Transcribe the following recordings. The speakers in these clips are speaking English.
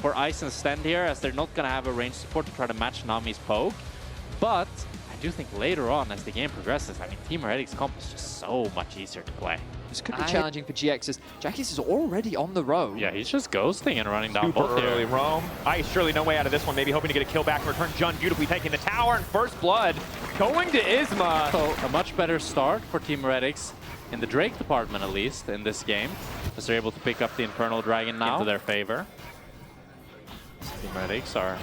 for Ice and Sten here, as they're not going to have a range support to try to match Nami's poke. But I do think later on, as the game progresses, I mean, Team Heretics comp is just so much easier to play. This could be challenging for GX as Jackie's is already on the road. Yeah, he's just ghosting and running down Super both early here. roam. Ice surely no way out of this one. Maybe hoping to get a kill back in return. Jun beautifully taking the tower and first blood going to Isma. So a much better start for Team Heretics in the Drake department, at least in this game, as they're able to pick up the Infernal Dragon now into their favor. Team Heretics are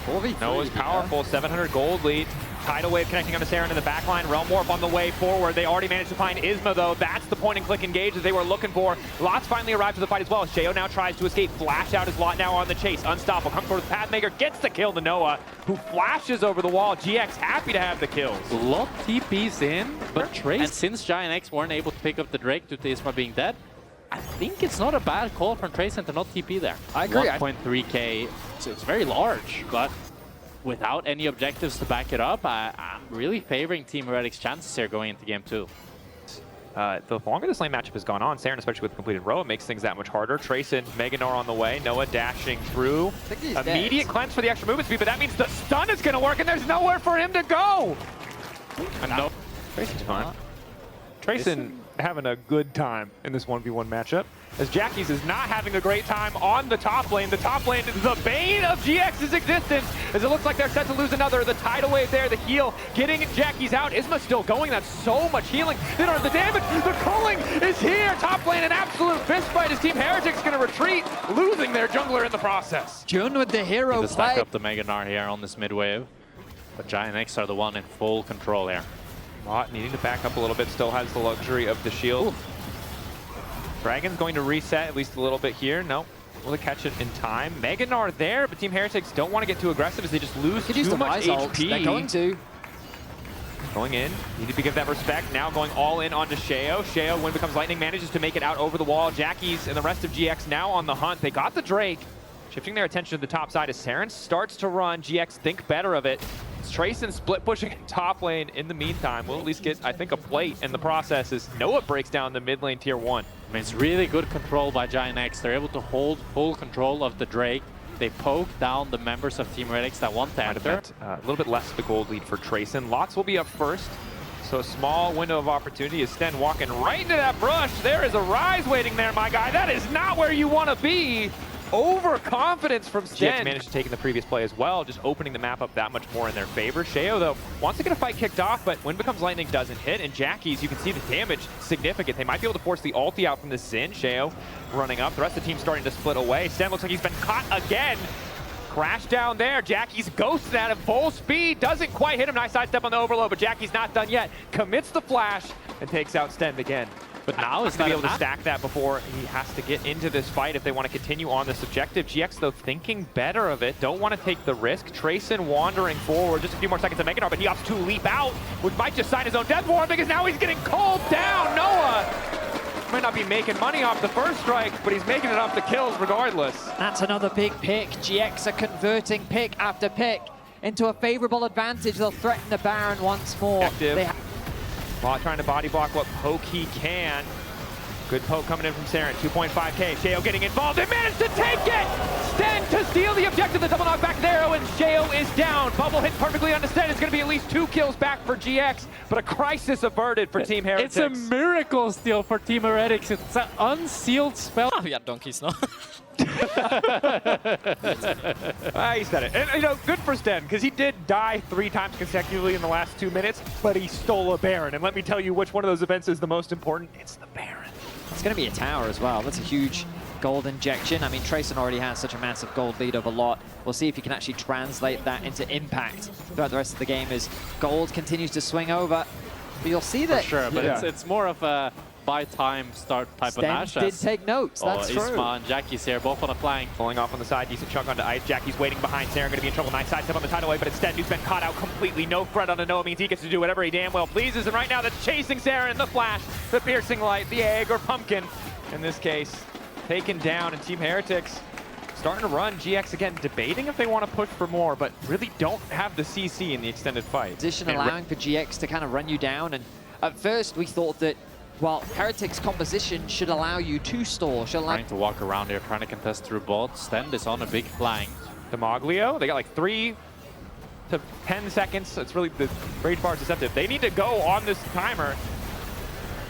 4v3. Noah's powerful, 700 gold lead. Tidal Wave connecting onto Saren in the backline. Realm Warp on the way forward. They already managed to find Isma, though. That's the point-and-click engage that they were looking for. Lots finally arrived to the fight as well. Sheo now tries to escape. Flash out his lot now on the chase. Unstoppable. Comes forward with Pathmaker. Gets the kill to Noah, who flashes over the wall. GX happy to have the kills. a lot TPs in, but Trace. And since GiantX weren't able to pick up the Drake due to Isma being dead, I think it's not a bad call from Trace to not TP there. I agree. 1.3k, so it's very large, but without any objectives to back it up, I'm really favoring Team Heretics' chances here going into game 2. The longer this lane matchup has gone on, Saren, especially with the completed row, it makes things that much harder. Trace and Meganar on the way. Noah dashing through. Immediate cleanse for the extra movement speed, but that means the stun is going to work, and there's nowhere for him to go. And no, Tracen's fine. Tracen having a good time in this 1v1 matchup, as Jackie's is not having a great time on the top lane. The top lane is the bane of GX's existence, as it looks like they're set to lose another. The tidal wave there, the heal, getting Jackie's out. Isma's still going. That's so much healing. They don't have the damage. The culling is here. Top lane, an absolute fist fight as Team Heretics going to retreat, losing their jungler in the process. Jun with the hero To stack play. up the Meganar here on this mid wave, but GiantX are the one in full control here. Mott needing to back up a little bit, still has the luxury of the shield. Ooh. Dragon's going to reset at least a little bit here. No, will they catch it in time? Meganar there, but Team Heretics don't want to get too aggressive as they just lose too much HP. They're going to. Going in, need to give that respect. Now going all in onto Sheo. Sheo, when becomes lightning, manages to make it out over the wall. Jackie's and the rest of GX now on the hunt. They got the Drake. Shifting their attention to the top side as Saren starts to run. GX think better of it. It's Tracen split pushing top lane in the meantime. We'll at least get, I think, a plate in the process as Noah breaks down the mid lane tier 1. I mean, it's really good control by GiantX. They're able to hold full control of the Drake. They poke down the members of Team Heretics that want to enter. A little bit less of the gold lead for Tracen. Lots will be up first. So a small window of opportunity is Sten walking right into that brush. There is a rise waiting there, my guy. That is not where you want to be. Overconfidence from Sten. GX managed to take in the previous play as well, just opening the map up that much more in their favor. Sheo, though, wants to get a fight kicked off, but when Becomes Lightning doesn't hit, and Jackie's, you can see the damage significant. They might be able to force the ulti out from the Xin. Sheo running up. The rest of the team starting to split away. Sten looks like he's been caught again. Crash down there. Jackie's ghosted at him full speed. Doesn't quite hit him. Nice sidestep on the overload, but Jackie's not done yet. Commits the flash and takes out Sten again. But now he's going to be able to stack that before he has to get into this fight if they want to continue on this objective. GX, though, thinking better of it. Don't want to take the risk. Tracen wandering forward. Just a few more seconds to make it up, but he opts to leap out, which might just sign his own death for him because now he's getting called down. Noah might not be making money off the first strike, but he's making it off the kills regardless. That's another big pick. GX are converting pick after pick into a favorable advantage. They'll threaten the Baron once more. Mott trying to body block what poke he can. Good poke coming in from Saren. 2.5k. Sheo getting involved. They managed to take it! Sten to steal the objective. The double knockback there, and Sheo is down. Bubble hit perfectly onto Sten. It's going to be at least 2 kills back for GX, but a crisis averted for Team Heretics. It's a miracle steal for Team Heretics. It's an unsealed spell. Vi har donkeys now. He said it. And, you know, good for Sten, because he did die 3 times consecutively in the last 2 minutes, but he stole a Baron. And let me tell you which one of those events is the most important. It's the Baron. It's going to be a tower as well. That's a huge gold injection. I mean, Tracen already has such a massive gold lead over Lot. We'll see if he can actually translate that into impact throughout the rest of the game as gold continues to swing over. But you'll see that. For sure, but it's more of a by time start type of match. Sten did take notes, that's true. Isma and Jackie's here, both on a flank. Pulling off on the side, decent chunk onto Ice. Jackie's waiting behind. Saren going to be in trouble. Nice sidestep on the tidal wave, but it's Sten who's been caught out completely. No threat on a Noah means he gets to do whatever he damn well pleases. And right now that's chasing Saren. The flash, the piercing light, the egg or pumpkin. In this case, taken down, and Team Heretics starting to run. GX again debating if they want to push for more, but really don't have the CC in the extended fight. Position allowing for GX to kind of run you down, and at first we thought that Well, Heretics composition should allow you to stall. Trying to walk around here, trying to contest through bot. Stend is on a big flank. Demoglio, they got like 3 to 10 seconds. It's really, the rage bar is deceptive. They need to go on this timer.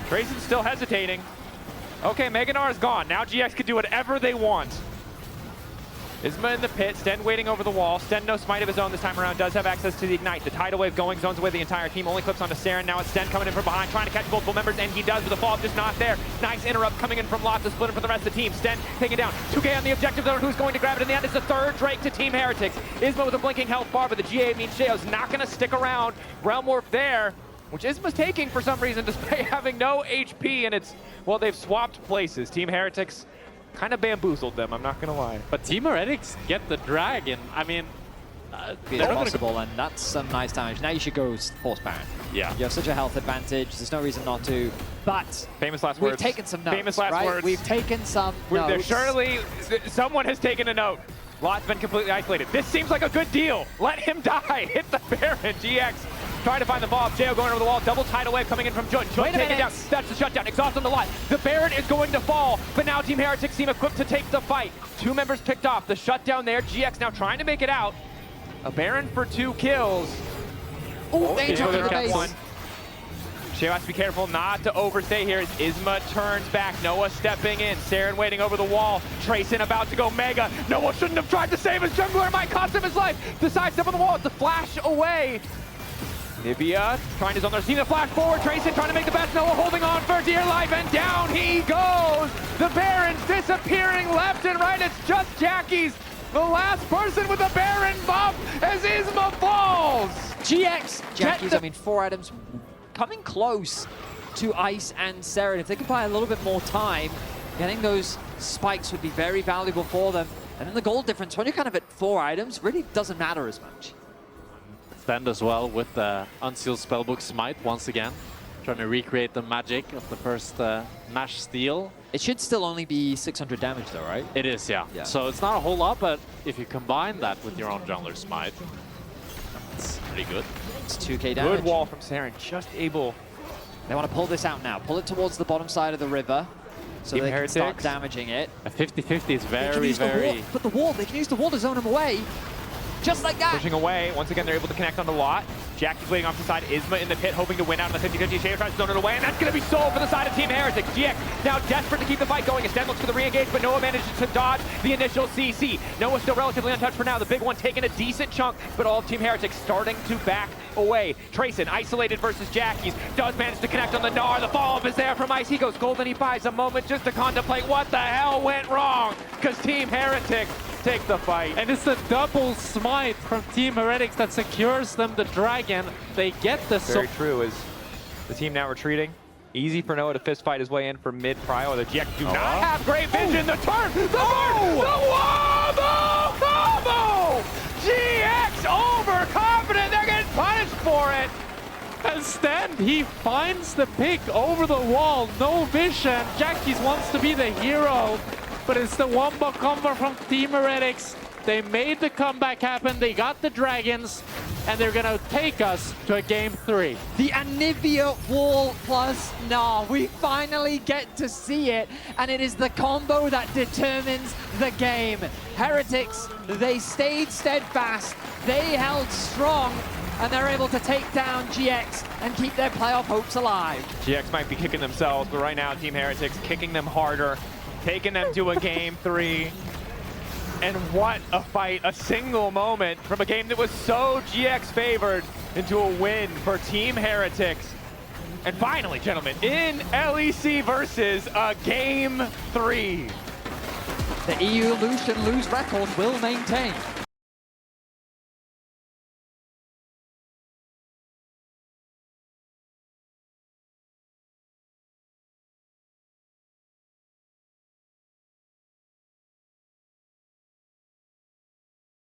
Trayson's still hesitating. Okay, Meganar is gone. Now GX can do whatever they want. Isma in the pit, Sten waiting over the wall. Sten no smite of his own this time around, does have access to the ignite. The tidal wave going, zones away the entire team, only clips onto Saren. Now it's Sten coming in from behind, trying to catch multiple members, and he does, but the fall just not there. Nice interrupt coming in from Lot to split him for the rest of the team. Sten taking down 2K on the objective zone. Who's going to grab it in the end? It's the third Drake to Team Heretics. Isma with a blinking health bar, but the GA means Sheo's not going to stick around. Realm Warp there, which Isma's taking for some reason, despite having no HP, and it's, well, they've swapped places. Team Heretics kind of bamboozled them, I'm not going to lie. But Team Heretics get the dragon. I mean, it's possible, and that's some nice damage. Now you should go Force Baron. Yeah. You have such a health advantage. There's no reason not to. But famous last we've words. taken some notes. Famous last words. We've taken some notes. There's surely someone has taken a note. Lot's been completely isolated. This seems like a good deal. Let him die. Hit the Baron. GX trying to find the ball. Jo going over the wall. Double tidal wave coming in from Jun. Jun taking down. That's the shutdown. Exhaust on the lot. The Baron is going to fall, but now Team Heretics seem equipped to take the fight. 2 members picked off. The shutdown there. GX now trying to make it out. A Baron for 2 kills. Oh, danger to the base. Sheo has to be careful not to overstay here as Isma turns back. Noah stepping in. Saren waiting over the wall. Trayson about to go mega. Noah shouldn't have tried to save his jungler. It might cost him his life. The sidestep on the wall. It's a flash away. Nivea trying his own. They're seeing the flash forward. Trayson trying to make the best. Noah holding on for dear life, and down he goes. The Baron's disappearing left and right. It's just Jackie's the last person with a Baron buff as Isma falls. GX, Jackie's, I mean, 4 items coming close to Ice and Saren. If they could buy a little bit more time, getting those spikes would be very valuable for them. And then the gold difference, when you're kind of at 4 items, really doesn't matter as much. Stend as well with the Unsealed Spellbook Smite once again. Trying to recreate the magic of the first Nash steal. It should still only be 600 damage though, right? It is, yeah. So it's not a whole lot, but if you combine that with your own jungler smite, it's pretty good. It's 2K damage. Good wall from Saren, just able. They want to pull this out now. Pull it towards the bottom side of the river so Team they can start Heretics. damaging it. A 50-50 is very, But the wall, they can use the wall to zone him away. Just like that. Pushing away. Once again, they're able to connect on the lot. Jackie's waiting off the side. Isma in the pit, hoping to win out on the 50-50. Sheo tries to zone it away, and that's going to be sold for the side of Team Heretics. GX now desperate to keep the fight going. Sten looks for the re-engage, but Noah manages to dodge the initial CC. Noah's still relatively untouched for now. The big one taking a decent chunk, but all of Team Heretics starting to back away. Trayson isolated versus Jackie's. Does manage to connect on the Gnar. The follow-up is there from Ice. He goes golden. He buys a moment just to contemplate what the hell went wrong, because Team Heretics take the fight. And it's a double smite from Team Heretics that secures them the dragon. They get the Very true, is the team now retreating. Easy for Noah to fist fight his way in from mid prio. The GX do not have great vision. The turn, the burn, the wombo combo! GX overconfident, they're getting punished for it. And Sten, he finds the pick over the wall, no vision. Jackie's wants to be the hero, but it's the wombo combo from Team Heretics. They made the comeback happen, they got the dragons, and they're gonna take us to a game 3. The Anivia wall plus Gnar. We finally get to see it, and it is the combo that determines the game. Heretics, they stayed steadfast, they held strong, and they're able to take down GX and keep their playoff hopes alive. GX might be kicking themselves, but right now Team Heretics kicking them harder, taking them to a game 3. And what a fight, a single moment from a game that was so GX favored into a win for Team Heretics. And finally, gentlemen, in LEC versus a game 3. The EU lose record will maintain.